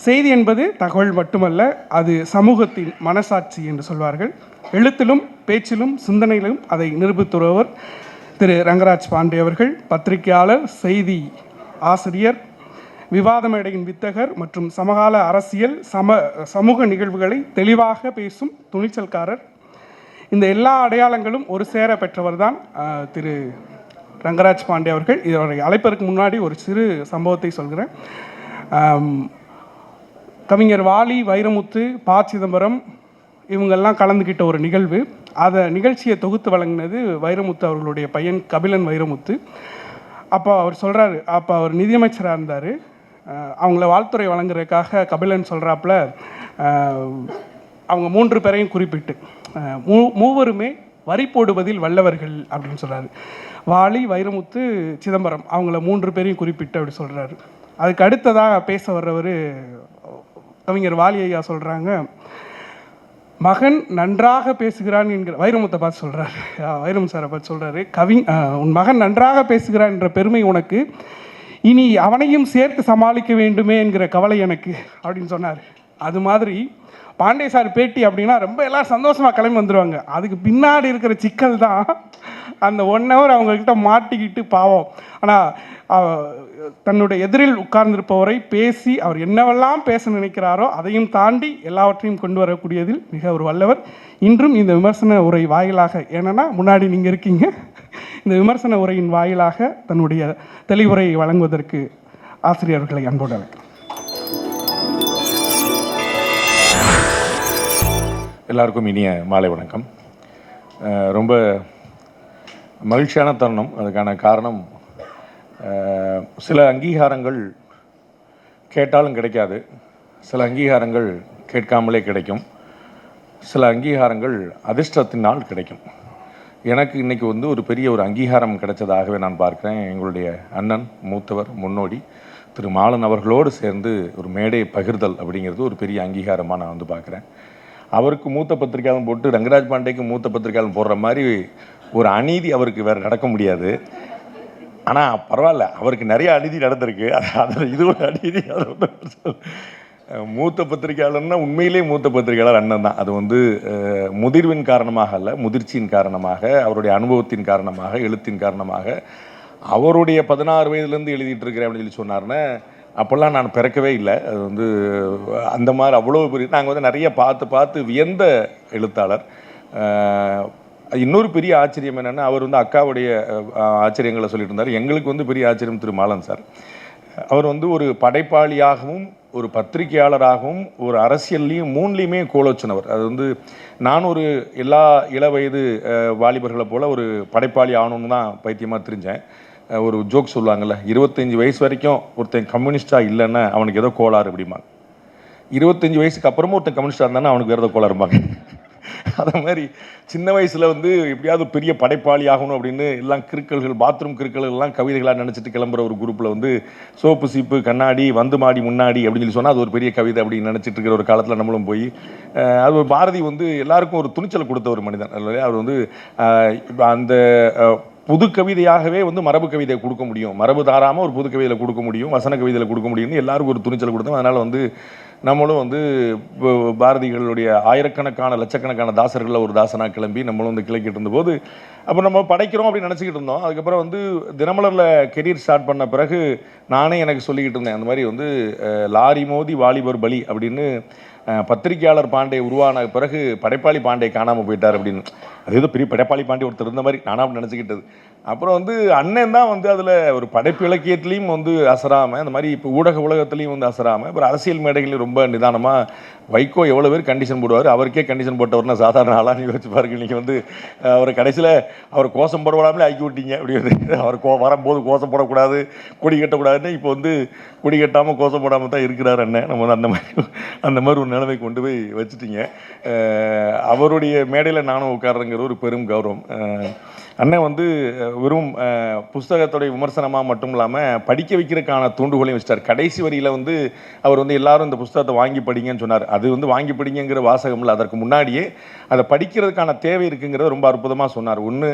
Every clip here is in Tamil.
செய்தி என்பது தகவல் மட்டுமல்ல, அது சமூகத்தின் மனசாட்சி என்று சொல்வார்கள். எழுத்திலும் பேச்சிலும் சிந்தனையிலும் அதை நிரூபித்துள்ளவர் திரு ரங்கராஜ் பாண்டே அவர்கள். பத்திரிகையாளர், செய்தி ஆசிரியர், விவாத மேடையின் வித்தகர் மற்றும் சமகால அரசியல் சமூக நிகழ்வுகளை தெளிவாக பேசும் துணிச்சல்காரர். இந்த எல்லா அடையாளங்களும் ஒரு சேர பெற்றவர் தான் திரு ரங்கராஜ் பாண்டே அவர்கள். இதனை அழைப்பதற்கு முன்னாடி ஒரு சிறு சம்பவத்தை சொல்கிறேன். கவிஞர் வாலி, வைரமுத்து, ப. சிதம்பரம் இவங்கெல்லாம் கலந்துக்கிட்ட ஒரு நிகழ்வு. அதை நிகழ்ச்சியை தொகுத்து வழங்கினது வைரமுத்து அவர்களுடைய பையன் கபிலன் வைரமுத்து. அப்போ அவர் சொல்கிறாரு, அப்போ அவர் நிதியமைச்சராக இருந்தார். அவங்கள வாழ்த்துறை வழங்குறதுக்காக கபிலன் சொல்கிறாப்புல அவங்க 3 பேரையும் குறிப்பிட்டு மூவருமே வரி போடுவதில் வல்லவர்கள் அப்படின்னு சொல்கிறாரு. வாலி, வைரமுத்து, சிதம்பரம் அவங்கள 3 பேரையும் குறிப்பிட்டு அப்படி சொல்கிறாரு. அதுக்கு அடுத்ததாக பேச வர்றவர் கவிஞர் வாலி ஐயா சொல்கிறாங்க, மகன் நன்றாக பேசுகிறான் என்கிற வைரமுத்தை பார்த்து சொல்கிறார், வைரம் சாரை பார்த்து சொல்கிறாரு, உன் மகன் நன்றாக பேசுகிறான் என்ற பெருமை உனக்கு, இனி அவனையும் சேர்த்து சமாளிக்க வேண்டுமே என்கிற கவலை எனக்கு அப்படின்னு சொன்னார். அது மாதிரி பாண்டே சார் பேட்டி அப்படின்னா ரொம்ப எல்லோரும் சந்தோஷமாக கிளம்பி வந்துடுவாங்க. அதுக்கு பின்னாடி இருக்கிற சிக்கல் தான் அந்த 1 hour அவங்கக்கிட்ட மாட்டிக்கிட்டு பாவம். ஆனால் தன்னுடைய எதிரில் உட்கார்ந்திருப்பவரை பேசி அவர் என்னவெல்லாம் பேச நினைக்கிறாரோ அதையும் தாண்டி எல்லாவற்றையும் கொண்டு வரக்கூடியதில் மிக ஒரு வல்லவர். இன்றும் இந்த விமர்சன உரை வாயிலாக, ஏன்னா முன்னாடி நீங்கள் இருக்கீங்க, இந்த விமர்சன உரையின் வாயிலாக தன்னுடைய தெளிவுரையை வழங்குவதற்கு ஆசிரியர்களை அன்போடு அழைக்கிறேன். எல்லாருக்கும் இனிய மாலை வணக்கம். ரொம்ப மகிழ்ச்சியான தருணம். அதுக்கான காரணம், சில அங்கீகாரங்கள் கேட்டாலும் கிடைக்காது, சில அங்கீகாரங்கள் கேட்காமலே கிடைக்கும், சில அங்கீகாரங்கள் அதிர்ஷ்டத்தினால் கிடைக்கும். எனக்கு இன்றைக்கி ஒரு பெரிய ஒரு அங்கீகாரம் கிடைச்சதாகவே நான் பார்க்குறேன். எங்களுடைய அண்ணன், மூத்தவர், முன்னோடி திரு மாலன் அவர்களோடு சேர்ந்து ஒரு மேடை பகிர்தல் அப்படிங்கிறது ஒரு பெரிய அங்கீகாரமாக நான் பார்க்குறேன். அவருக்கு மூத்த பத்திரிகையாளன் போட்டு ரங்கராஜ் பாண்டேக்கு மூத்த பத்திரிகையாளன் போடுற மாதிரி ஒரு அநீதி அவருக்கு வேறு நடக்க முடியாது. ஆனால் பரவாயில்ல, அவருக்கு நிறைய அநீதி நடந்திருக்கு. அதில் இது ஒரு அநீதி. மூத்த பத்திரிகையாளர்னா உண்மையிலே மூத்த பத்திரிகையாளர் அண்ணன் தான். அது முதிர்வின் காரணமாக அல்ல, முதிர்ச்சியின் காரணமாக, அவருடைய அனுபவத்தின் காரணமாக, எழுத்தின் காரணமாக. அவருடைய 16 வயதுலேருந்து எழுதிட்டு இருக்கிறேன் அப்படின்னு சொல்லி சொன்னார்னா, அப்போல்லாம் நான் பிறக்கவே இல்லை. அது அந்த மாதிரி அவ்வளோ பெரிய, நாங்கள் நிறைய பார்த்து வியந்த எழுத்தாளர். இன்னொரு பெரிய ஆச்சரியம் என்னென்னா, அவர் அக்காவுடைய ஆச்சரியங்களை சொல்லிட்டு இருந்தார். எங்களுக்கு பெரிய ஆச்சரியம் திரு மாலன் சார். அவர் ஒரு படைப்பாளியாகவும், ஒரு பத்திரிகையாளராகவும், ஒரு அரசியல்லையும் 3லையுமே கோலோச்சினவர். அது நான் எல்லா இளவயது வாலிபர்களை போல் ஒரு படைப்பாளி ஆகணும்னு தான் பைத்தியமாக தெரிஞ்சேன். ஒரு ஜோக் சொல்லுவாங்கள்ல, 25 வயசு வரைக்கும் ஒருத்தன் கம்யூனிஸ்டாக இல்லைன்னா அவனுக்கு ஏதோ கோளாறு அப்படிம்பாங்க. 25 வயசுக்கு அப்புறமும் ஒருத்தன் கம்யூனிஸ்டாக இருந்தானா அவனுக்கு வேறு ஏதோ கோளாறும்பாங்க. அதே மாதிரி சின்ன வயசில் எப்படியாவது பெரிய படைப்பாளி ஆகணும் அப்படின்னு எல்லாம் கிறுக்கல்கள், பாத்ரூம் கிறுக்கல்கள்லாம் கவிதைகளாக நினச்சிட்டு கிளம்புற ஒரு குரூப்பில் சோப்பு சீப்பு கண்ணாடி வந்து மாடி முன்னாடி அப்படின்னு சொல்லி சொன்னால் அது ஒரு பெரிய கவிதை அப்படின்னு நினச்சிட்டு இருக்கிற ஒரு காலத்தில் நம்மளும் போய், அது ஒரு பாரதி எல்லாருக்கும் ஒரு துணிச்சல் கொடுத்த ஒரு மனிதன். அவர் அந்த புது கவிதையாகவே மரபு கவிதையை கொடுக்க முடியும், மரபு தாராமல் ஒரு புது கவிதையில் கொடுக்க முடியும், வசன கவிதையில் கொடுக்க முடியும்னு எல்லாருக்கும் ஒரு துணிச்சல் கொடுத்தோம். அதனால் நம்மளும் பாரதிகளுடைய ஆயிரக்கணக்கான லட்சக்கணக்கான தாசர்களில் ஒரு தாசனாக கிளம்பி நம்மளும் கிளக்கிட்டு இருந்தபோது, அப்போ நம்ம படைக்கிறோம் அப்படின்னு நினச்சிக்கிட்டு இருந்தோம். அதுக்கப்புறம் தினமலரில் கெரியர் ஸ்டார்ட் பண்ண பிறகு நானே எனக்கு சொல்லிக்கிட்டு இருந்தேன், அந்த மாதிரி லாரி மோதி வாலிபர் பலி அப்படின்னு பத்திரிகையாளர் பாண்டே உருவான பிறகு படைப்பாளி பாண்டே காணாமல் போயிட்டார் அப்படின்னு. அது ஏதோ பெரிய படைப்பாளி பாண்டே ஒருத்தர் இருந்த மாதிரி நானும் அப்படி நினச்சிக்கிட்டது. அப்புறம் அண்ணன் தான் அதில் ஒரு படைப்பு இலக்கியத்துலேயும் அசராமல், அந்த மாதிரி இப்போ ஊடக உலகத்துலேயும் அசராமல், அப்புறம் அரசியல் மேடைகளையும் ரொம்ப நிதானமாக, வைகோ எவ்வளோ பேர் கண்டிஷன் போடுவார், அவருக்கே கண்டிஷன் போட்டவர்னா சாதாரண ஆளாக நீங்கள் வச்சு பாருங்க. நீங்கள் அவர் கடைசியில் அவர் கோஷம் போடவிடாமலே ஆக்கி விட்டீங்க. அப்படி அவர் வரும்போது கோஷம் போடக்கூடாது, கொடி கட்டக்கூடாதுன்னு இப்போ கொடி கட்டாமல் கோஷம் போடாமல் தான் இருக்கிறார் அண்ணன். நம்ம அந்த மாதிரி ஒரு நிலைமை கொண்டு போய் வச்சுட்டீங்க. அவருடைய மேடையில் நானும் உட்கார்றேங்கிற ஒரு பெரும் கௌரவம். அண்ணன் வெறும் புஸ்தகத்துடைய விமர்சனமாக மட்டும் இல்லாமல் படிக்க வைக்கிறதுக்கான தூண்டுகோலையும் வச்சிட்டார். கடைசி வரியில் அவர் எல்லாரும் இந்த புஸ்தகத்தை வாங்கி படிங்கன்னு சொன்னார். அது வாங்கி படிங்கிற வாசகம் இல்லை, அதற்கு முன்னாடியே அதை படிக்கிறதுக்கான தேவை இருக்குங்கிறத ரொம்ப அற்புதமாக சொன்னார். ஒன்று,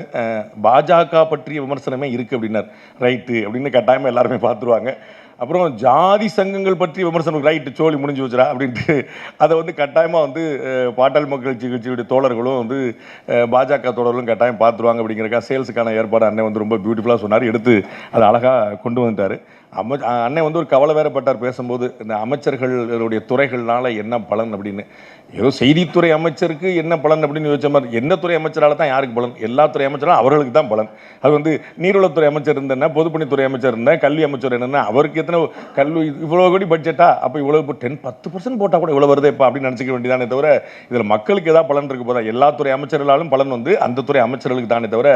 பாஜக பற்றிய விமர்சனமே இருக்குது அப்படின்னார். ரைட்டு அப்படின்னு கட்டாயமாக எல்லாருமே பார்த்துருவாங்க. அப்புறம் ஜாதி சங்கங்கள் பற்றி விமர்சனம், ரைட்டு சோழி முடிஞ்சு வச்சுரா அப்படின்ட்டு அதை வந்து கட்டாயமாக வந்து பாட்டாளி மக்கள் கட்சியுடைய தோழர்களும் வந்து பாஜக தோழர்களும் கட்டாயம் பார்த்துருவாங்க அப்படிங்கிறக்கா சேல்ஸுக்கான ஏற்பாடு அண்ணன் வந்து ரொம்ப பியூட்டிஃபுல்லாக சொன்னார். எடுத்து அதை அழகாக கொண்டு வந்துட்டார். அண்ணன் வந்து ஒரு கவலை வேறப்பட்டார் பேசும்போது, இந்த அமைச்சர்களுடைய துறைகள்னால என்ன பலன் அப்படின்னு. ஏதோ செய்தித்துறை அமைச்சருக்கு என்ன பலன் அப்படின்னு யோசிச்ச மாதிரி, எந்த துறை அமைச்சரால் தான் யாருக்கு பலன்? எல்லா துறை அமைச்சரும் அவர்களுக்கு தான் பலன். அது வந்து நீர்வளத்துறை அமைச்சர் இருந்தேன்னா, பொதுப்பணித்துறை அமைச்சர் இருந்தேன், கல்வி அமைச்சர் என்னென்னா அவருக்கு எத்தனை கல்வி இவ்வளோ கோடி பட்ஜெட்டா, அப்போ இவ்வளோ 10% போட்டால் கூட இவ்வளோ வருதேப்பா அப்படின்னு நினச்சிக்க வேண்டியதானே தவிர இதில் மக்களுக்கு ஏதாவது பலன் இருக்கு போதா? எல்லா துறை அமைச்சர்களாலும் பலன் வந்து அந்த துறை அமைச்சர்களுக்கு தானே தவிர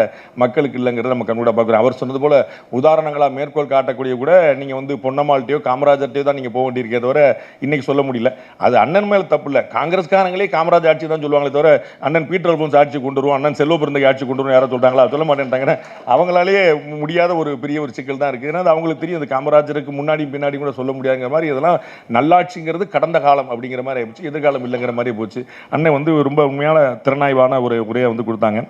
மக்களுக்கு இல்லைங்கிறத நம்ம கண்கூட பார்க்குறோம். அவர் சொன்னது போல உதாரணங்களாக மேற்கோள் காட்டக்கூடிய கூட நீங்கள் வந்து பொன்னம்மாள்கிட்டயோ காமராஜர்கிட்டயோ தான் நீங்கள் போக வேண்டியிருக்கே தவிர இன்னைக்கு சொல்ல முடியல. அது அண்ணன் மேலே தப்பு இல்லை. காங்கிரஸ்காரங்களே காமராஜ் ஆட்சி தான் சொல்லுவாங்களே தவிர அண்ணன் பீட்டர் அல்போன்ஸ் ஆட்சி கொண்டு வருவோம், அண்ணன் செல்வ பிறந்தகை ஆட்சி கொண்டு வரும் யாரும் சொல்லிட்டாங்களா? சொல்ல மாட்டேன்ட்டாங்கன்னா அவங்களாலேயே முடியாத ஒரு பெரிய ஒரு சிக்கல் தான் இருக்குது. ஏன்னா அது அவங்களுக்கு தெரியும், அது காமராஜருக்கு முன்னாடி பின்னாடி கூட சொல்ல முடியாதுங்கிற மாதிரி. இதெல்லாம் நல்லாட்சிங்கிறது கடந்த காலம் அப்படிங்கிற மாதிரி ஆயிடுச்சு, எதிர்காலம் இல்லைங்கிற மாதிரி போச்சு. அண்ணன் வந்து ரொம்ப உண்மையான திறனாய்வான ஒரு உரையை வந்து கொடுத்தாங்க.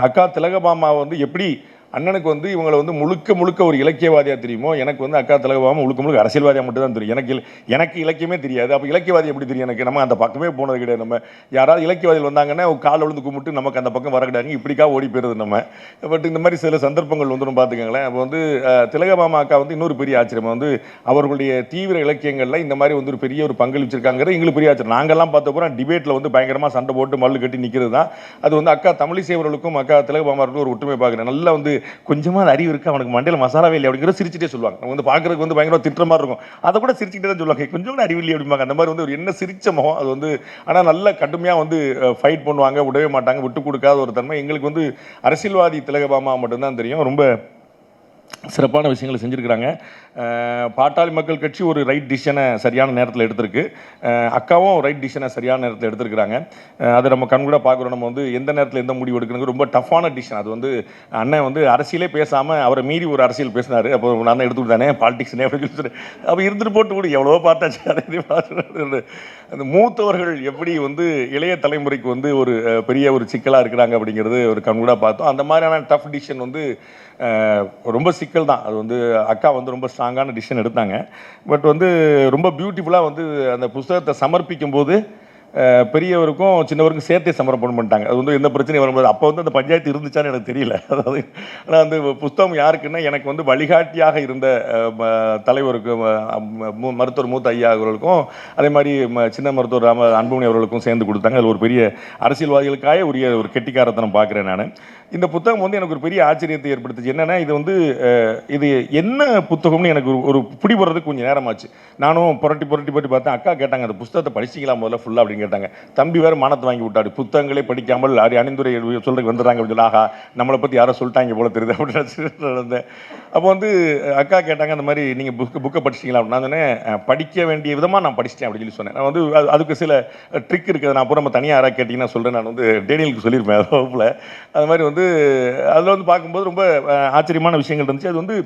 அக்கா திலகபாமா வந்து எப்படி அண்ணனுக்கு வந்து இவங்களை வந்து முழுக்க முழுக்க ஒரு இலக்கியவாதியாக தெரியுமோ, எனக்கு வந்து அக்கா திலகபாமா முழுக்க அரசியல்வாதியாக மட்டும் தான் தெரியும். எனக்கு இலக்கியமே தெரியாது. அப்போ இலக்கியவாதி எப்படி தெரியும் எனக்கு? நம்ம அந்த பக்கமே போனது கிடையாது. நம்ம யாராவது இலக்கியவாதிகள் வந்தாங்கன்னா கால் விழுந்து கும்பிட்டு நமக்கு அந்த பக்கம் வர கிடையாது, இப்படிக்கா ஓடி போயிருது நம்ம. பட் இந்த மாதிரி சில சந்தர்ப்பங்கள் வந்துடும் பார்த்துக்கங்களேன். அப்போ வந்து திலகபாமா அக்கா வந்து இன்னொரு பெரிய ஆச்சரியம் வந்து அவர்களுடைய தீவிர இலக்கியங்களில் இந்த மாதிரி வந்து ஒரு பெரிய ஒரு பங்களிச்சிருக்காங்கிறது எங்களுக்கு பெரிய ஆச்சரியம். நாங்கள்லாம் பார்த்த போகிறோம் டிபேட்டில் வந்து பயங்கரமாக சண்டை போட்டு மல்லு கட்டி நிற்கிறது தான். அது வந்து அக்கா தமிழிசை அவர்களுக்கும் அக்கா திலகபாமாவுக்கும் ஒரு ஒற்றுமை பார்க்குறேன். நல்லா வந்து கொஞ்சமாக அறிவு இருக்குது, அவனுக்கு மண்டையில் மசாலாவே இல்லை அப்படிங்கிற சிரிச்சிட்டே சொல்லுவாங்க. நம்ம வந்து பார்க்குறதுக்கு வந்து பயங்கரமாக திட்டுற மாதிரி இருக்கும், அதை கூட சிரிச்சுக்கிட்டே தான் சொல்லுவாங்க. கொஞ்சம் கூட அறிவு இல்லை அப்படிம்பாங்க. அந்த மாதிரி வந்து ஒரு என்ன சிரிச்ச முகம் அது வந்து. ஆனால் நல்ல கடுமையாக வந்து ஃபைட் பண்ணுவாங்க, விடவே மாட்டாங்க, விட்டு கொடுக்காத ஒரு தன்மை. எங்களுக்கு வந்து அரசியல்வாதி திலகபாமா மட்டும்தான் தெரியும். ரொம்ப சிறப்பான விஷயங்களை செஞ்சுருக்கிறாங்க. பாட்டாளி மக்கள் கட்சி ஒரு ரைட் டிசிஷனை சரியான நேரத்தில் எடுத்திருக்கு. அக்காவும் ரைட் டிசிஷனை சரியான நேரத்தில் எடுத்திருக்கிறாங்க. அதை நம்ம கண்கூட பார்க்குறோம். நம்ம வந்து எந்த நேரத்தில் எந்த முடிவு எடுக்கணும், ரொம்ப டஃப்பான டிசிஷன். அது வந்து அண்ணன் வந்து அரசியலே பேசாமல் அவரை மீறி ஒரு அரசியல் பேசினார். அப்போ நான் எடுத்து விட்டானே பாலிடிக்ஸ்னே அப்படின்னு சொல்லி அப்போ இருந்துட்டு போட்டு கூட எவ்வளோ பார்த்தாச்சு. அதே பார்த்து அந்த மூத்தவர்கள் எப்படி வந்து இளைய தலைமுறைக்கு வந்து ஒரு பெரிய ஒரு சிக்கலாக இருக்கிறாங்க அப்படிங்கிறது ஒரு கண்கூட பார்த்தோம். அந்த மாதிரியான டஃப் டிசிஷன் வந்து ரொம்ப சிக்கல் தான். அது வந்து அக்கா வந்து ரொம்ப ஸ்ட்ராங்கான டிசிஷன் எடுத்தாங்க. பட் வந்து ரொம்ப பியூட்டிஃபுல்லாக வந்து அந்த புஸ்தகத்தை சமர்ப்பிக்கும் போது பெரியவருக்கும் சின்னவருக்கும் சேர்த்தே சமர்ப்பணம் பண்ணிட்டாங்க. அது வந்து எந்த பிரச்சனையும் வர முடியாது. அப்போ வந்து அந்த பஞ்சாயத்து இருந்துச்சான்னு எனக்கு தெரியல. அதாவது ஆனால் அந்த புஸ்தகம் யாருக்குன்னா எனக்கு வந்து வழிகாட்டியாக இருந்த தலைவருக்கு மருத்துவர் மூத்த ஐயா அவர்களுக்கும் அதே மாதிரி சின்ன மருத்துவர் அன்புமணி அவர்களுக்கும் சேர்ந்து கொடுத்தாங்க. அதில் ஒரு பெரிய அரசியல்வாதிகளுக்காக உரிய ஒரு கெட்டிக்காரத்தனம் பார்க்குறேன் நான். இந்த புத்தகம் வந்து எனக்கு ஒரு பெரிய ஆச்சரியத்தை ஏற்படுத்துச்சு. என்னென்னா இது வந்து இது என்ன புத்தகம்னு எனக்கு ஒரு பிடிபடுறதுக்கு கொஞ்சம் நேரமாச்சு. நானும் புரட்டி பார்த்தேன். அக்கா கேட்டாங்க அந்த புத்தகத்தை படிச்சிக்கலாம் முதல்ல ஃபுல்லாக அப்படின்னு கேட்டாங்க. தம்பி வேறு மானத்தை வாங்கி விட்டாரு, புத்தகங்களே படிக்காமல் அணிந்துரை சொல்றதுக்கு வந்துடுறாங்க அப்படின்னு சொல்லி, ஆஹா நம்மளை பற்றி யாரோ சொல்லிட்டாங்க போல தெரியுது அப்படின்னு நடந்தேன். அப்போ வந்து அக்கா கேட்டாங்க அந்த மாதிரி நீங்கள் புக்கை படிச்சிங்களா அப்படின்னு. நான் சொன்னேன் படிக்க வேண்டிய விதமாக நான் படிச்சிட்டேன் அப்படின்னு சொல்லி சொன்னேன். நான் வந்து அதுக்கு சில ட்ரிக் இருக்குது, நான் அப்புறம் நம்ம தனியாக யாராவது கேட்டிங்கன்னா சொல்கிறேன். நான் வந்து டேனியலுக்கு சொல்லியிருப்பேன் வகுப்பில். அது மாதிரி வந்து அதில் வந்து பார்க்கும்போது ரொம்ப ஆச்சரியமான விஷயங்கள் இருந்துச்சு. அது வந்து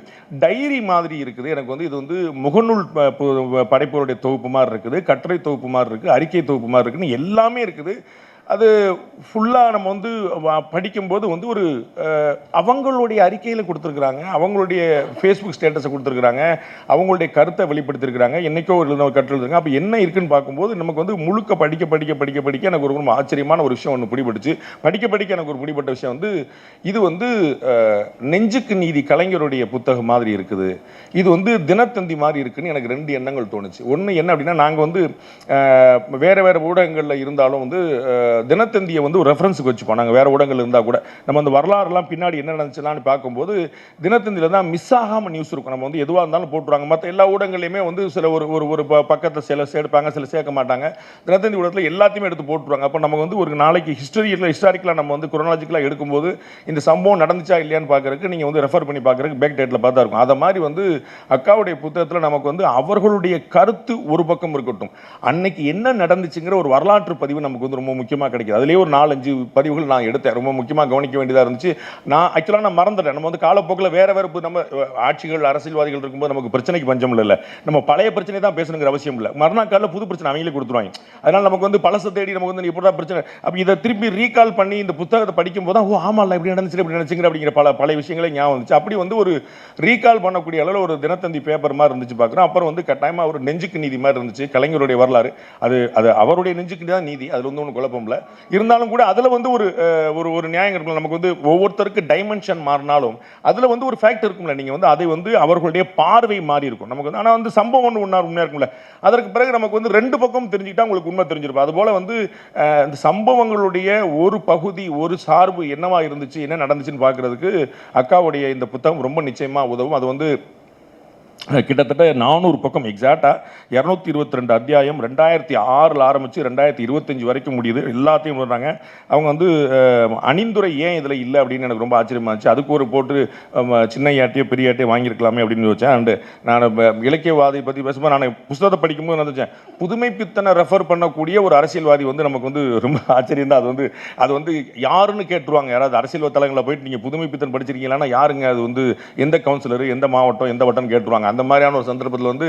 டைரி மாதிரி இருக்குது. எனக்கு வந்து இது வந்து முகநூல் படைப்புகளுடைய தொகுப்பு மாதிரி இருக்குது, கட்டுரை தொகுப்பு மாதிரி இருக்குது, அறிக்கை தொகுப்பு மாதிரி இருக்குன்னு எல்லாமே இருக்குது. அது ஃபுல்லாக நம்ம வந்து படிக்கும்போது வந்து ஒரு அவங்களுடைய அறிக்கையில் கொடுத்துருக்குறாங்க, அவங்களுடைய ஃபேஸ்புக் ஸ்டேட்டஸை கொடுத்துருக்குறாங்க, அவங்களுடைய கருத்தை வெளிப்படுத்திருக்கிறாங்க, என்றைக்கோ ஒரு கட்டுரை இருக்காங்க. அப்போ என்ன இருக்குன்னு பார்க்கும்போது நமக்கு வந்து முழுக்க படிக்க எனக்கு ஒரு ஆச்சரியமான ஒரு விஷயம் ஒன்று பிடிபட்டுச்சு. படிக்க எனக்கு ஒரு பிடிப்பட்ட விஷயம் வந்து இது வந்து நெஞ்சுக்கு நீதி கலைஞருடைய புத்தகம் மாதிரி இருக்குது, இது வந்து தினத்தந்தி மாதிரி இருக்குன்னு எனக்கு ரெண்டு எண்ணங்கள் தோணுச்சு. ஒன்று என்ன அப்படின்னா, நாங்கள் வந்து வேறு ஊடகங்களில் இருந்தாலும் வந்து தினத்தந்தியை வந்து ஒரு ரெஃபரன்ஸுக்கு வச்சுப்போம். நாங்கள் வேறு ஊடகங்கள் இருந்தால் கூட நம்ம அந்த வரலாறுலாம் பின்னாடி என்ன நடந்துச்சுலான்னு பார்க்கும்போது தினத்தந்தியில் தான் மிஸ் ஆகாமல் நியூஸ் இருக்கும். நம்ம வந்து எதுவாக இருந்தாலும் போட்டுருவாங்க. மற்ற எல்லா ஊடகங்களையுமே வந்து சில ஒரு பக்கத்தை சில சேர்ப்பாங்க, சில சேர்க்க மாட்டாங்க. தினத்தந்தி ஊடகத்தில் எல்லாத்தையுமே எடுத்து போட்டுருவாங்க. அப்போ நம்ம வந்து ஒரு நாளைக்கு ஹிஸ்டாரிக்கலாக நம்ம வந்து குரோனாலஜிக்கலாக எடுக்கும்போது இந்த சம்பவம் நடந்துச்சா இல்லையான்னு பார்க்குறதுக்கு நீங்கள் வந்து ரெஃபர் பண்ணி பார்க்குறதுக்கு பேக் டேட்டில் பார்த்தா இருக்கும். அதை மாதிரி வந்து அக்காவுடைய புத்தகத்தில் நமக்கு வந்து அவர்களுடைய கருத்து ஒரு பக்கம் இருக்கட்டும், அன்னைக்கு என்ன நடந்துச்சுங்கிற ஒரு வரலாற்று பதிவு நமக்கு வந்து ரொம்ப முக்கியமாக அதிகமாக கிடைக்குது. அதுலேயே ஒரு 4-5 பதிவுகள் நான் எடுத்தேன், ரொம்ப முக்கியமாக கவனிக்க வேண்டியதாக இருந்துச்சு. நான் மறந்துட்டேன். நம்ம வந்து காலப்போக்கில் வேற நம்ம ஆட்சிகள் அரசியல்வாதிகள் இருக்கும்போது நமக்கு பிரச்சனைக்கு பஞ்சம் இல்லை. நம்ம பழைய பிரச்சனை தான் பேசணுங்கிற அவசியம் இல்லை. மறுநாள் புது பிரச்சனை அவங்களே கொடுத்துருவாங்க. அதனால நமக்கு வந்து பழச தேடி நமக்கு வந்து எப்படா பிரச்சனை, அப்போ இதை திருப்பி ரீகால் பண்ணி இந்த புத்தகத்தை படிக்கும் போது ஓ ஆமாம் இப்படி நடந்துச்சு இப்படி நினைச்சுங்க அப்படிங்கிற பழைய விஷயங்களே ஞாபகம் வந்துச்சு. அப்படி வந்து ஒரு ரீகால் பண்ணக்கூடிய அளவில் ஒரு தினத்தந்தி பேப்பர் மாதிரி இருந்துச்சு பார்க்குறோம். அப்புறம் வந்து கட்டாயமாக ஒரு நெஞ்சுக்கு நீதி மாதிரி இருந்துச்சு, கலைஞருடைய வரலாறு. அது அவருடைய நெஞ்சுக்கு தான் நீதி, அதில் வந்து ஒன்றும் குழப்பம் இல்லை. இருந்தாலும் கூட அதில் வந்து ஒரு நியாயம் இருக்குல்ல. நமக்கு வந்து ஒவ்வொருத்தருக்கு டைமென்ஷன் மாறினாலும் அதில் வந்து ஒரு ஃபேக்ட் இருக்கும்ல. நீங்கள் வந்து அதை வந்து அவர்களுடைய பார்வை மாறி இருக்கும் நமக்கு வந்து. ஆனால் வந்து சம்பவம் உண்மையாக இருக்கும்ல. அதற்கு பிறகு நமக்கு வந்து ரெண்டு பக்கம் தெரிஞ்சுக்கிட்டா உங்களுக்கு உண்மை தெரிஞ்சிருக்கும். அதுபோல் வந்து இந்த சம்பவங்களுடைய ஒரு பகுதி ஒரு சார்பு என்னவா இருந்துச்சு, என்ன நடந்துச்சுன்னு பார்க்கறதுக்கு அக்காவுடைய இந்த புத்தகம் ரொம்ப நிச்சயமாக உதவும். அது வந்து கிட்டத்தட்ட 400 பக்கம், எக்ஸாக்டாக 222 அத்தியாயம், 2006 ஆரம்பித்து 2025 வரைக்கும் முடியுது. எல்லாத்தையும் வர்றாங்க. அவங்க வந்து அணிந்துரை ஏன் இதில் இல்லை அப்படின்னு எனக்கு ரொம்ப ஆச்சரியமாக இருந்துச்சு. அதுக்கு ஒரு போட்டு சின்னையாட்டியோ பெரியாட்டியோ வாங்கியிருக்கலாமே அப்படின்னு யோசிச்சேன். அண்டு நான் இலக்கியவாதி பற்றி பேசும்போது நான் புத்தகத்தை படிக்கும்போது நினச்சேன், புதுமை பித்தனை ரெஃபர் பண்ணக்கூடிய ஒரு அரசியல்வாதி வந்து நமக்கு வந்து ரொம்ப ஆச்சரியம் தான். அது வந்து யாருன்னு கேட்டுருவாங்க. யாராவது அரசியல் தளங்களில் போயிட்டு நீங்கள் புதுமை பித்தன் படிச்சிருக்கீங்களான்னா யாருங்க, அது வந்து எந்த கவுன்சிலர், எந்த மாவட்டம், எந்த வட்டம் கேட்டுருவாங்க. அந்த மாதிரியான ஒரு சந்தர்ப்பத்தில் வந்து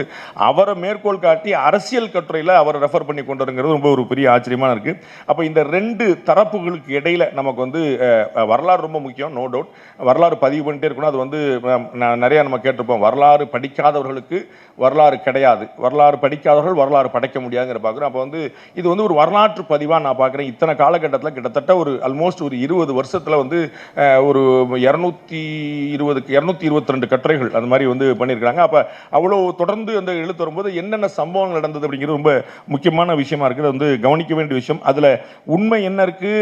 அவரை மேற்கோள் காட்டி அரசியல் கட்டுரையில் அவரை ரெஃபர் பண்ணி கொண்டு வருங்கிறது ரொம்ப ஒரு பெரிய ஆச்சரியமாக இருக்குது. அப்போ இந்த ரெண்டு தரப்புகளுக்கு இடையில் நமக்கு வந்து வரலாறு ரொம்ப முக்கியம், நோ டவுட். வரலாறு பதிவு பண்ணிட்டே இருக்கணும். அது வந்து நிறையா நம்ம கேட்டிருப்போம், வரலாறு படிக்காதவர்களுக்கு வரலாறு கிடையாது, வரலாறு படிக்காதவர்கள் வரலாறு படைக்க முடியாதுங்கிற பார்க்குறோம். அப்போ வந்து இது வந்து ஒரு வரலாற்று பதிவாக நான் பார்க்குறேன். இத்தனை காலகட்டத்தில் கிட்டத்தட்ட ஒரு ஆல்மோஸ்ட் ஒரு 20 வருஷத்தில் வந்து ஒரு 222 கட்டுரைகள் அந்த மாதிரி வந்து பண்ணியிருக்காங்க. அப்போ அவ்வளோ தொடர்ந்து அந்த எழுத்து வரும்போது என்னென்ன சம்பவங்கள் நடந்தது அப்படிங்கிறது ரொம்ப முக்கியமான விஷயமா இருக்குது. வந்து கவனிக்க வேண்டிய விஷயம். அதில் உண்மை என்ன இருக்குது,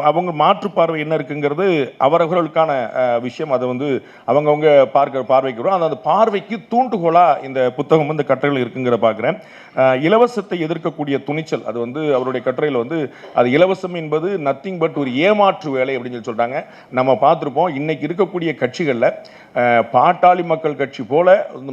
அவங்க மாற்று பார்வை என்ன இருக்குங்கிறது அவர்களுக்கான விஷயம். அதை வந்து அவங்கவுங்க பார்வைக்கு வரும். அந்த பார்வைக்கு தூண்டுகோலாக இந்த புத்தகம் வந்து கட்டுரைகள் இருக்குங்கிற பார்க்குறேன். இலவசத்தை எதிர்க்கக்கூடிய துணிச்சல், அது வந்து அவருடைய கட்டுரையில் வந்து அது இலவசம் என்பது நத்திங் பட் ஒரு ஏமாற்று வேலை அப்படின்னு சொல்லி சொல்கிறாங்க. நம்ம பார்த்துருப்போம் இன்னைக்கு இருக்கக்கூடிய கட்சிகளில் பாட்டாளி மக்கள் கட்சி போல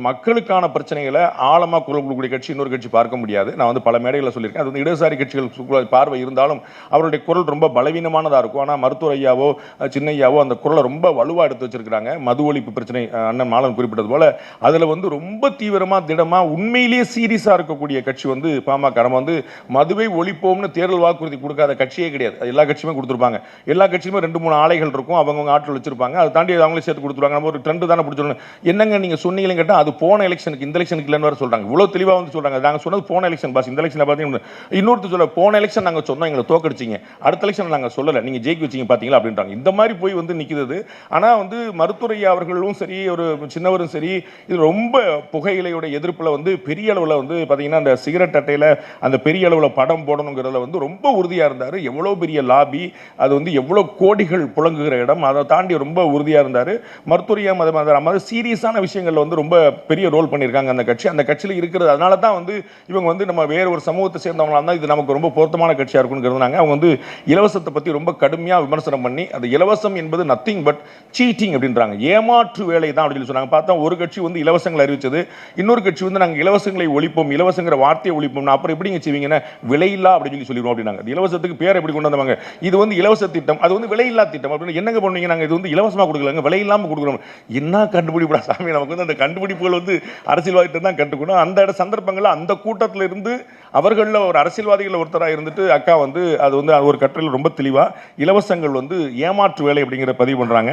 மக்களுக்கான பிரச்சனைகளை ஆழமாக குரல் கொடுக்கக்கூடிய கட்சி இன்னொரு கட்சி பார்க்க முடியாது. நான் வந்து பல மேடைகளில் சொல்லியிருக்கேன். அது வந்து இடதுசாரி கட்சிகள் பார்வை இருந்தாலும் அவருடைய குரல் ரொம்ப பலவீனமானதாக இருக்கும். ஆனால் மருத்துவர் ஐயாவோ சின்னையாவோ அந்த குரலை ரொம்ப வலுவாக எடுத்து வச்சிருக்கிறாங்க. மது ஒழிப்பு பிரச்சனை அண்ணன் மாலன் குறிப்பிட்டது போல அதில் வந்து ரொம்ப தீவிரமாக திடமாக உண்மையிலேயே சீரியஸாக இருக்கக்கூடிய கட்சி வந்து பாமக. நம்ம வந்து மதுவை ஒழிப்போம்னு தேர்தல் வாக்குறுதி கொடுக்காத கட்சியே கிடையாது. எல்லா கட்சியுமே கொடுத்துருப்பாங்க. எல்லா கட்சியுமே 2-3 ஆலைகள் இருக்கும், அவங்கவுங்க ஆட்கள் வச்சிருப்பாங்க. அதை தாண்டி அவங்களே சேர்த்து கொடுத்துருவாங்க. நம்ம ஒரு ட்ரெண்டு தானே பிடிச்சோம். என்னங்க நீங்கள் சொன்னீங்களே கேட்டால் அது போன எலெக்ஷனுக்கு இந்த எலெக்ஷனுக்கு இல்லைன்னு வேறு சொல்கிறாங்க. இவ்வளோ தெளிவாக வந்து சொல்கிறாங்க. நாங்கள் சொன்னது போன எலெக்ஷன் பாஸ், இந்த எலெக்ஷனில் பார்த்தீங்கன்னா இன்னொருத்தர் சொல்ல போன எலெக்ஷன் நாங்கள் சொன்னோம் எங்களை தோக்கடிச்சிங்க, அடுத்த எலெக்ஷன் நாங்கள் சொல்லலை நீங்கள் ஜெயிக்க வச்சிங்க பார்த்தீங்களா அப்படின்றாங்க. இந்த மாதிரி போய் வந்து நிற்கிறது. ஆனால் வந்து மருத்துவரை அவர்களும் சரி ஒரு சின்னவரும் சரி இது ரொம்ப புகையிலையோட எதிர்ப்பில் வந்து பெரிய அளவில் வந்து பார்த்தீங்கன்னா அந்த சிகரெட் அட்டையில் அந்த பெரிய அளவில் படம் போடணுங்கிறதுல வந்து ரொம்ப உறுதியாக இருந்தார். எவ்வளோ பெரிய லாபி, அது வந்து எவ்வளோ கோடிகள் புழங்குகிற இடம், அதை தாண்டி ரொம்ப உறுதியாக இருந்தார். மருத்துவரியா மத சீரியஸான விஷயங்களில் வந்து ரொம்ப பெரிய ரோல் பண்ணியிருக்காங்க அந்த கட்சி. அந்த கட்சியில் இருக்கிறது அதனால தான் வந்து இவங்க வந்து நம்ம வேறு ஒரு சமூகத்தை சேர்ந்தவங்களாக இருந்தால் இது நமக்கு ரொம்ப பொருத்தமான கட்சியாக இருக்குங்கிறதுனாங்க. அவங்க வந்து இலவசத்தை பற்றி ரொம்ப கடுமையாக விமர்சனம் பண்ணி அது இலவசம் என்பது நத்திங் பட் சீட்டிங் அப்படின்றாங்க, ஏமாற்று வேலை தான் அப்படின்னு சொன்னாங்க. பார்த்தா ஒரு கட்சி வந்து இலவசங்களை அறிவிச்சது, இன்னொரு கட்சி வந்து நாங்கள் இலவசங்களை ஒழிப்போம், இலவசங்கிற வார்த்தையை ஒழிப்போம், அப்புறம் எப்படிங்க செய்வீங்கன்னா விலையில்லா அப்படின்னு சொல்லிடுவோம் அப்படின்னாங்க. இலவசத்துக்கு பேர் எப்படி கொண்டு வந்தாங்க, இது வந்து இலவச திட்டம், அது வந்து விலையில்லா திட்டம் அப்படின்னு என்னங்க பண்ணுவீங்க, நாங்கள் இது வந்து இலவசமாக கொடுக்கலங்க விலை இல்லாமல் கொடுக்குறோம். என்ன கண்டுபிடிப்பா சாமி, நமக்கு வந்து அந்த கண்டுபிடிப்புகள் வந்து அரசியல்வாதிகிட்ட தான் கற்றுக்கணும். அந்த சந்தர்ப்பங்களில் அந்த கூட்டத்தில் இருந்து அவர்களில் ஒரு அரசியல்வாதிகள் ஒருத்தராக இருந்துட்டு அக்கா வந்து அது வந்து ஒரு கட்டுரையில் ரொம்ப தெளிவாக இலவசங்கள் வந்து ஏமாற்று வேலை அப்படிங்கிற பதிவு பண்ணுறாங்க.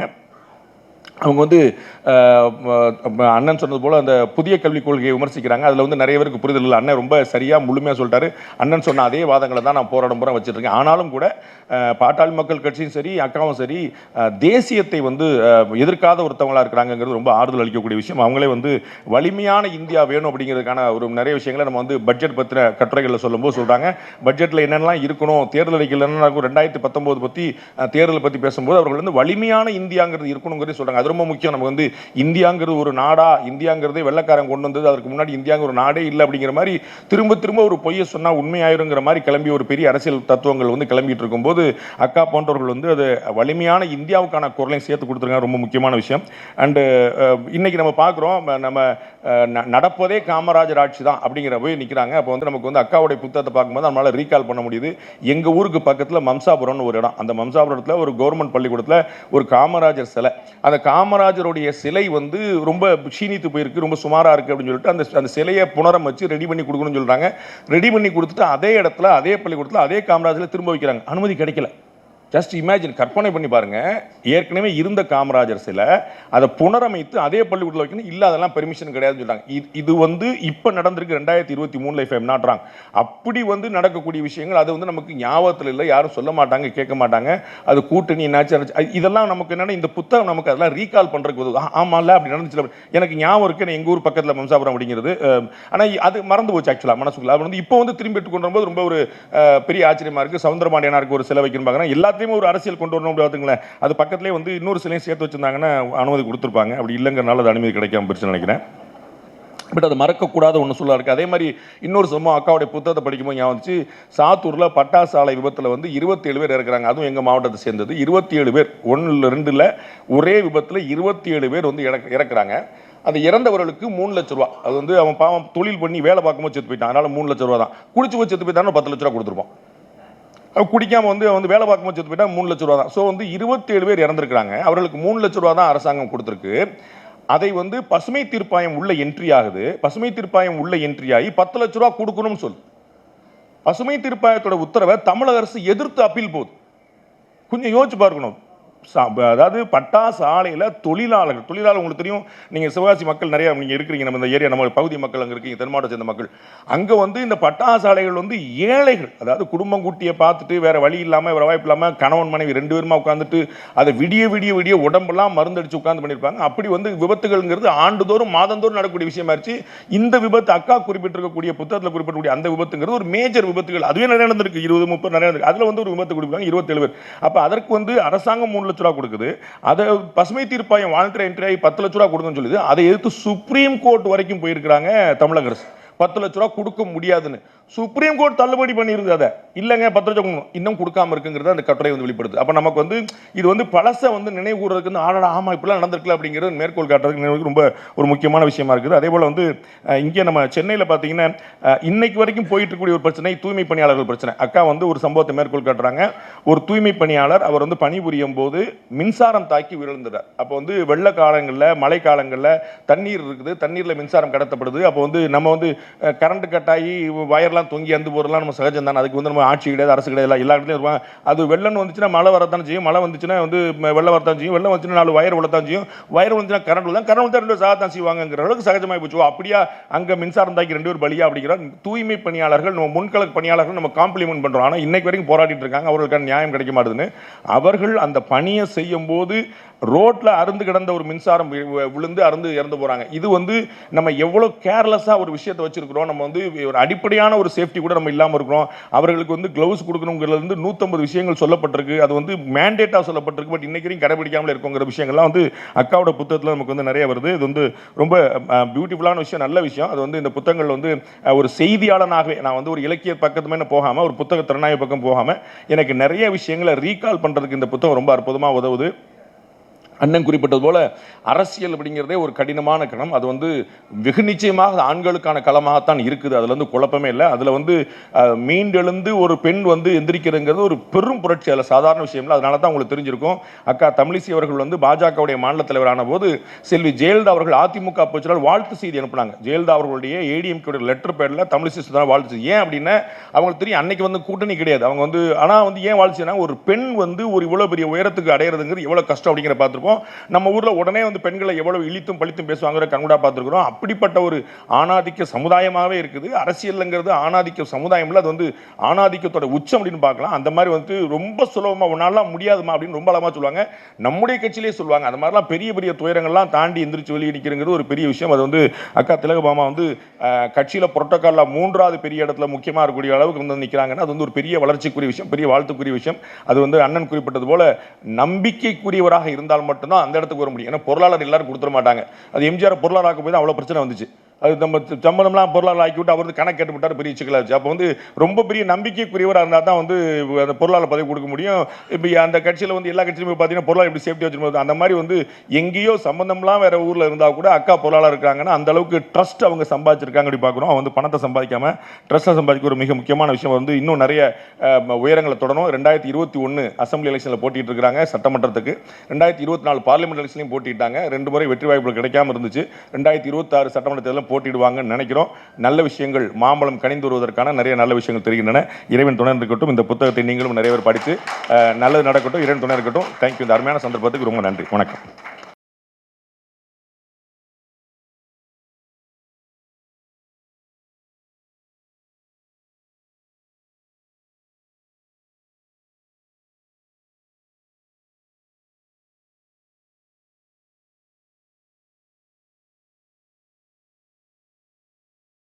அவங்க வந்து அண்ணன் சொன்னது போல் அந்த புதிய கல்விக் கொள்கையை விமர்சிக்கிறாங்க. அதில் வந்து நிறைய பேருக்கு புரிதல் இல்லை. அண்ணன் ரொம்ப சரியாக முழுமையாக சொல்லிட்டாரு. அண்ணன் சொன்ன அதே வாதங்களை தான் நான் போராடம் பூரா வச்சுருக்கேன். ஆனாலும் கூட பாட்டாளி மக்கள் கட்சியும் சரி அக்காவும் சரி தேசியத்தை வந்து எதிர்க்காத ஒருத்தவங்களாக இருக்கிறாங்கிறது ரொம்ப ஆறுதல் அளிக்கக்கூடிய விஷயம். அவங்களே வந்து வலிமையான இந்தியா வேணும் அப்படிங்கிறதுக்கான ஒரு நிறைய விஷயங்களை நம்ம வந்து பட்ஜெட் பற்றின கட்டுரைகளில் சொல்லும்போது சொல்கிறாங்க. பட்ஜெட்டில் என்னென்னலாம் இருக்கணும், தேர்தல் அறிக்கையில் என்னென்ன இருக்கும், 2019 பற்றி தேர்தலை பற்றி பேசும்போது அவர்கள் வந்து வலிமையான இந்தியாங்கிறது இருக்கணுங்கிறது சொல்கிறாங்க. அது ரொம்ப முக்கியம். நமக்கு வந்து இந்தியாங்கிறது ஒரு நாடா, இந்தியாங்கிறதே வெள்ளக்காரன் கொண்டு வந்தது, அதற்கு முன்னாடி இந்தியாங்கிற ஒரு நாடே இல்லை அப்படிங்கிற மாதிரி திரும்ப திரும்ப ஒரு பொய்யை சொன்னா உண்மையாயிருங்கிற மாதிரி கிளம்பி ஒரு பெரிய அரசியல் தத்துவங்கள் வந்து கிளம்பிட்டு இருக்கும்போது அக்கா போன்றவர்கள் வந்து அது வலிமையான இந்தியாவுக்கான குரலையும் சேர்த்து கொடுத்துருக்காங்க. ரொம்ப முக்கியமான விஷயம். அண்டு இன்னைக்கு நம்ம பார்க்குறோம், நம்ம நடப்பதே காமராஜர் ஆட்சி தான் அப்படிங்கிற போய் நிற்கிறாங்க. அப்போ வந்து நமக்கு வந்து அக்காவுடைய புத்தகத்தை பார்க்கும்போது நம்மளால் ரீகால் பண்ண முடியுது. எங்கள் ஊருக்கு பக்கத்தில் மம்சாபுரம்னு ஒரு இடம், அந்த மம்சாபுரத்தில் ஒரு கவர்மெண்ட் பள்ளிக்கூடத்தில் ஒரு காமராஜர் சிலை, அந்த காமராஜருடைய சிலை வந்து ரொம்ப க்ஷீணித்து போயிருக்கு, ரொம்ப சுமாராக இருக்குது அப்படின்னு சொல்லிட்டு அந்த சிலையை புனரமைச்சு ரெடி பண்ணி கொடுக்கணும்னு சொல்கிறாங்க. ரெடி பண்ணி கொடுத்துட்டு அதே இடத்துல அதே பள்ளிக்கூடத்தில் அதே காமராஜரில் திரும்ப வைக்கிறாங்க. அனுமதி கிடைக்கல. ஜஸ்ட் இமேஜின், கற்பனை பண்ணி பாருங்க. ஏற்கனவே இருந்த காமராஜர் சிலை அதை புனரமைத்து அதே பள்ளிக்கூடத்தில் வைக்கணும். இல்லை அதெல்லாம் பெர்மிஷன் கிடையாதுன்னு சொல்றாங்க. இது வந்து இப்போ நடந்திருக்கு 2023 if I'm not wrong. அப்படி வந்து நடக்கக்கூடிய விஷயங்கள் அது வந்து நமக்கு ஞாபகத்தில் இல்லை, யாரும் சொல்ல மாட்டாங்க, கேட்க மாட்டாங்க. அது கூட்டணி என்னாச்சு, இதெல்லாம் நமக்கு என்னன்னா இந்த புத்தகம் நமக்கு அதெல்லாம் ரீகால் பண்றதுக்கு உதவும். ஆமாம்ல அப்படி நடந்துச்சு. எனக்கு ஞாபகம் இருக்கு, எங்கள் ஊர் பக்கத்தில் மம்சாபுரம் அப்படிங்கிறது. ஆனால் அது மறந்து போச்சு ஆக்சுவலாக மனசுக்குள்ள. அது வந்து இப்போ வந்து திரும்பி கொண்டு வரும்போது ரொம்ப ஒரு பெரிய ஆச்சரியமா இருக்கு. சவுந்தரபாண்டியனாருக்கு ஒரு சிலை வைக்கணும் பார்க்குறேன். எல்லாத்தையும் ஒரு அரசியல் கொண்டு வரணும் பார்த்துங்களேன். அது பக்கத்துலேயே வந்து இன்னொரு சிலையும் சேர்த்து வச்சிருந்தாங்கன்னா அனுமதி கொடுத்துருப்பாங்க. அப்படி இல்லைங்கிறனால அது அனுமதி கிடைக்காம போயிடுச்சுன்னு நினைக்கிறேன். பட் அது மறக்கக்கூடாத ஒன்று சொல்ல இருக்குது. அதே மாதிரி இன்னொரு சம்பவம் அக்காவுடைய புத்தகத்தை படிக்கும்போது ஞாபகம் வந்துச்சு. சாத்தூரில் பட்டாசு ஆலை விபத்தில் வந்து 27 பேர் இறக்குறாங்க. அதுவும் எங்கள் மாவட்டத்தை சேர்ந்தது. 27 பேர், 1-2 ஒரே விபத்தில் 27 பேர் வந்து இறக்குறாங்க. அது இறந்தவர்களுக்கு 3 லட்ச ரூபா. அது வந்து அவன் பாவம் தொழில் பண்ணி வேலை பார்க்கும்போது செத்து போயிட்டான், அதனால 3 லட்ச ரூபா தான். குடிச்சு போய் செத்து போயிட்டான்னு 10 லட்ச ரூபா கொடுத்துருப்போம். குடிக்காம வந்து வேலை பார்க்கும்போது செத்து போயிட்டா 3 லட்ச ரூபா தான். ஸோ வந்து 27 பேர் இறந்துருக்காங்க. அவர்களுக்கு 3 லட்ச ரூபா தான் அரசாங்கம் கொடுத்துருக்கு. அதை வந்து பசுமை தீர்ப்பாயம் உள்ள என்ட்ரி ஆகுது. பசுமை தீர்ப்பாயம் உள்ள என்ட்ரி ஆகி 10 லட்ச ரூபா கொடுக்கணும்னு சொல்லு. பசுமை தீர்ப்பாயத்தோட உத்தரவை தமிழக அரசு எதிர்த்து அப்பீல் போகுது. கொஞ்சம் யோசிச்சு பார்க்கணும். அதாவது பட்டாசு ஆலையில் தொழிலாளர் உங்களுக்கு தெரியும், நீங்கள் சிவகாசி மக்கள் நிறைய நீங்கள் இருக்கிறீங்க, நம்ம இந்த ஏரியா நம்ம பகுதி மக்கள் அங்கே இருக்கீங்க, தென் மாவட்டத்தை சேர்ந்த மக்கள். அங்கே வந்து இந்த பட்டாசு ஆலைகள் வந்து ஏழைகள், அதாவது குடும்பம் கூட்டியை பார்த்துட்டு வேற வழி இல்லாமல் வேற வாய்ப்பு இல்லாமல் கணவன் மனைவி 2 பேருமா உட்காந்துட்டு அதை விடிய உடம்பெல்லாம் மருந்தடிச்சு உட்காந்து பண்ணியிருப்பாங்க. அப்படி வந்து விபத்துகள்ங்கிறது ஆண்டுதோறும் மாதந்தோறும் நடக்கக்கூடிய விஷயமாயிருச்சு. இந்த விபத்து அக்கா குறிப்பிட்டிருக்கக்கூடிய புத்தகத்தில் குறிப்பிடக்கூடிய அந்த விபத்துங்கிறது ஒரு மேஜர் விபத்துகள். அதுவே நிறைய நடந்திருக்கு, 20-30 நிறைய நடந்திருக்கு. அதில் வந்து ஒரு விபத்து கொடுப்பாங்க 27 பேர். அப்போ அதற்கு வந்து அரசாங்கம் 3 லட்ச ரூபா கொடுக்குது. அதை பசுமை தீர்ப்பாயம் வாலண்டரி என்ட்ரி ஆகி 10 லட்ச ரூபா கொடுக்குன்னு சொல்லுது. அதை எதிர்த்து சுப்ரீம் கோர்ட் வரைக்கும் போயிருக்கிறாங்க தமிழக அரசு. 10 லட்ச ரூபா கொடுக்க முடியாதுன்னு சுப்ரீம் கோர்ட் தள்ளுபடி பண்ணியிருக்கு. அதை இல்லைங்க 10 லட்சம் இன்னும் கொடுக்காம இருக்குங்கிறது அந்த கட்டுரை வந்து வெளிப்படுது. அப்போ நமக்கு வந்து இது வந்து பழசை வந்து நினைவு கூறுறதுக்கு வந்து ஆடா ஆமா இப்படிலாம் நடந்திருக்கல அப்படிங்கிறது மேற்கோள் காட்டுறதுக்கு ரொம்ப ஒரு முக்கியமான விஷயமா இருக்குது. அதே போல் வந்து இங்கே நம்ம சென்னையில் பார்த்தீங்கன்னா இன்னைக்கு வரைக்கும் போயிட்டு இருக்கக்கூடிய ஒரு பிரச்சனை தூய்மை பணியாளர்கள் பிரச்சனை. அக்கா வந்து ஒரு சம்பவத்தை மேற்கோள் காட்டுறாங்க. ஒரு தூய்மை பணியாளர் அவர் வந்து பணிபுரியும் போது மின்சாரம் தாக்கி விழுந்துட்டார். அப்போ வந்து வெள்ள காலங்களில் மழை காலங்களில் தண்ணீர் இருக்குது, தண்ணீரில் மின்சாரம் கடத்தப்படுது. அப்போ வந்து நம்ம வந்து கரண்ட் கட்டாகி வயர்லாம் தொங்கி அந்து போறதெல்லாம் நம்ம சகஜம் தானே. அதுக்கு வந்து நம்ம ஆட்சி கிடையாது, அரசு கிடையாது, எல்லா இடத்துலையும் இருப்பாங்க. அது வெள்ளம் வந்துச்சுன்னா மழை வரத்தான் செய்யும், மழை வந்துச்சுன்னா வந்து வெள்ளம் வரத்தான் செய்யும், வெள்ளம் வந்துச்சுன்னா 4 வயர் விழத்தான் செய்யும், வயர் வந்துச்சுன்னா கரண்ட் விழதான், கரண்ட் வந்து 2 சாகத்தான் செய்வாங்கிற அளவுக்கு சகஜமாகி போச்சு. அப்படியா அங்கே மின்சாரம் தாக்கி 2 பேர் பலியா அப்படிங்கிற தூய்மை பணியாளர்கள் நம்ம முன்கள பணியாளர்கள் நம்ம காம்ப்ளிமெண்ட் பண்றோம். ஆனால் இன்னைக்கு வரைக்கும் போராடிட்டு இருக்காங்க, அவர்களுக்கான நியாயம் கிடைக்க மாட்டேதுன்னு. அவர்கள் அந்த பணியை செய்யும் போது ரோட்ல அருந்து கிடந்த ஒரு மின்சாரம் விழுந்து அருந்து இறந்து போறாங்க. இது வந்து நம்ம எவ்வளவு கேர்லெஸ்ஸா ஒரு விஷயத்தை வச்சிருக்கிறோம். நம்ம வந்து ஒரு அடிப்படையான ஒரு சேஃப்டி கூட நம்ம இல்லாமல் இருக்கிறோம். அவர்களுக்கு வந்து கிளவுஸ் கொடுக்கணுங்கிறது வந்து 150 விஷயங்கள் சொல்லப்பட்டிருக்கு. அது வந்து மேண்டேட்டா சொல்லப்பட்டிருக்கு. பட் இன்னைக்கு வரைக்கும் கடைபிடிக்காமல் இருக்குங்கிற விஷயங்கள்லாம் வந்து அக்காவோட புத்தகத்தில் நமக்கு வந்து நிறைய வருது. இது வந்து ரொம்ப பியூட்டிஃபுல்லான விஷயம், நல்ல விஷயம். அது வந்து இந்த புத்தகங்கள் வந்து ஒரு செய்தியாளனாகவே நான் வந்து ஒரு இலக்கிய பக்கத்துமே போகாம ஒரு புத்தக திறனாய்வு பக்கம் போகாம எனக்கு நிறைய விஷயங்களை ரீகால் பண்றதுக்கு இந்த புத்தகம் ரொம்ப அற்புதமாக உதவுது. அண்ணன் குறிப்பிட்டது போல அரசியல் அப்படிங்கிறதே ஒரு கடினமான களம். அது வந்து வெகு நிச்சயமாக ஆண்களுக்கான களமாகத்தான் இருக்குது, அதுல வந்து குழப்பமே இல்லை. அதுல வந்து மீண்டெழுந்து ஒரு பெண் வந்து எந்திரிக்கிறதுங்கிறது ஒரு பெரும் புரட்சி, அதில் சாதாரண விஷயம் இல்லை. அதனால தான் உங்களுக்கு தெரிஞ்சிருக்கும் அக்கா தமிழிசை அவர்கள் வந்து பாஜகவுடைய மாநில தலைவரான போது செல்வி ஜெயலலிதா அவர்கள் அதிமுக பொதுச்செயலாளர் வாழ்த்து செய்தி அனுப்புனாங்க. ஜெயலலிதா அவர்களுடைய ஏடிஎம்கே லெட்டர் பேரில் தமிழிசை தான் வாழ்த்து செய்தி. ஏன் அப்படின்னா அவங்களுக்கு தெரியும் அன்னைக்கு வந்து கூட்டணி கிடையாது. அவங்க வந்து ஆனால் வந்து ஏன் வாழ்த்து செய்யணும், ஒரு பெண் வந்து ஒரு இவ்வளோ பெரிய உயரத்துக்கு அடையிறதுங்கிறது எவ்வளோ கஷ்டம் அப்படிங்கிற பார்த்துருப்போம். நம்ம ஊர்ல உடனே வந்து பெண்களை எவ்வளவு இழித்தும் பழித்தும் பேசுவாங்க கண்கூடா பார்த்துருக்கிறோம். அப்படிப்பட்ட ஒரு ஆணாதிக்க சமுதாயமாகவே இருக்குது அரசியல்ங்கிறது. ஆணாதிக்க சமுதாயம் இல்லை, அது வந்து ஆணாதிக்கத்தோட உச்சம் அப்படின்னு பார்க்கலாம். அந்த மாதிரி வந்து ரொம்ப சுலபமா ஒன்னாலாம் முடியாதுமா அப்படின்னு ரொம்ப அழகா சொல்லுவாங்க. நம்முடைய கட்சியிலே சொல்லுவாங்க. அந்த மாதிரிலாம் பெரிய பெரிய துயரங்கள்லாம் தாண்டி எந்திரிச்சு வெளியே நிற்கிறது ஒரு பெரிய விஷயம். அது வந்து அக்கா திலகபாமா வந்து கட்சியில புரோட்டோகால்ல 3வது பெரிய இடத்துல முக்கியமா இருக்கக்கூடிய அளவுக்கு வந்து நிற்கிறாங்கன்னா அது வந்து ஒரு பெரிய வளர்ச்சிக்குரிய விஷயம், பெரிய வாழ்த்துக்குரிய விஷயம். அது வந்து அண்ணன் குறிப்பிட்டது போல நம்பிக்கைக்குரியவராக இருந்தால் மட்டும் மட்டும்தான் அந்த இடத்துக்கு வர முடியும். ஏன்னா பொருளாளர் எல்லாரும் கொடுத்துட மாட்டாங்க. அது எம்ஜிஆர் பொருளாளர் ஆக்க போய் தான் அவ்வளோ பிரச்சனை வந்துச்சு. அது நம்ம சம்மந்தம்லாம் பொருளாளர் ஆக்கி விட்டு அவர் வந்து கணக்கு கேட்டு விட்டார், பெரிய சிக்கலாச்சு. அப்போ வந்து ரொம்ப பெரிய நம்பிக்கைக்குரியவராக இருந்தால் தான் வந்து அந்த பொருளாளர் பதவி கொடுக்க முடியும். இப்போ அந்த கட்சியில் வந்து எல்லா கட்சியிலுமே பார்த்தீங்கன்னா பொருளாளர் எப்படி சேஃப்டி வச்சுருப்போம், அந்த மாதிரி வந்து எங்கேயோ சம்மந்தம்லாம் வேற ஊரில் இருந்தால் கூட அக்கா பொருளாளர் இருக்காங்கன்னா அந்த அளவுக்கு ட்ரஸ்ட் அவங்க சம்பாதிச்சிருக்காங்க. அப்படி பார்க்குறோம். அவங்க வந்து பணத்தை சம்பாதிக்காம ட்ரஸ்ட்டை சம்பாதிக்க ஒரு மிக முக்கியமான விஷயம் வந்து இன்னும் நிறைய உயரங்களை தொடரும். 2021 அசம்பிளி எலெக்ஷனில் போட்டிட்டு இருக்காங்க சட்டமன்றத்துக்கு. 2024 பார்லிமெண்ட் எலெக்ஷன்லையும் போட்டிட்டாங்க. 2 முறை வெற்றி வாய்ப்புகள் கிடைக்காம இருந்துச்சு. 2026 சட்டமன்ற தேர்தலில் போட்டிடுவாங்கன்னு நினைக்கிறோம். நல்ல விஷயங்கள் மாம்பழம் கனிந்து வருவதற்கான நிறைய நல்ல விஷயங்கள் தெரிகின்றன. இறைவன் துணை இருக்கட்டும். இந்த புத்தகத்தை நீங்களும் நிறைய பேர் படித்து நல்லது நடக்கட்டும். இறைவன் துணை இருக்கட்டும். தேங்க்யூ. இந்த அருமையான சந்தர்ப்பத்துக்கு ரொம்ப நன்றி. வணக்கம்.